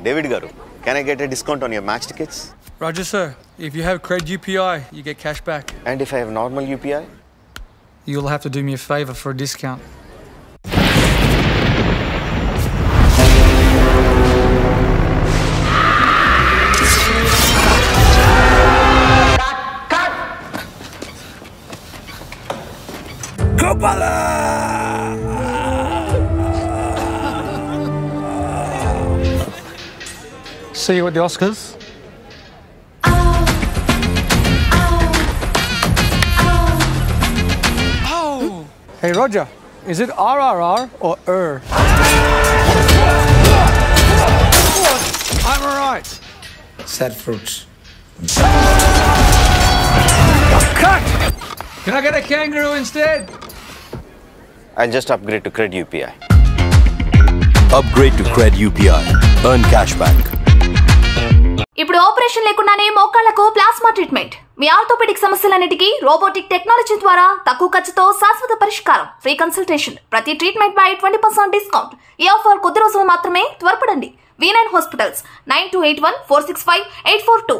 David Garu, can I get a discount on your match tickets? Roger, sir. If you have cred UPI, you get cash back. And if I have normal UPI? You'll have to do me a favor for a discount. See you at the Oscars. Hey Roger, is it RRR or I'm alright. Sad fruits. Cut! Can I get a kangaroo instead? I'll just upgrade to cred UPI. Upgrade to cred UPI. Earn cashback. ఇప్పుడు operation లేకుండానే మోకాళ్లకు plasma treatment. మీ orthopaedic సమస్యలన్నిటికీ robotic technology ద్వారా తక్కువ ఖర్చుతో శాశ్వత పరిష్కారం. Free consultation. ప్రతి treatment పై 20% discount. ఈ ఆఫర్ కొద్ది రోజులు మాత్రమే. త్వరపడండి. V9 hospitals 9281 465 842.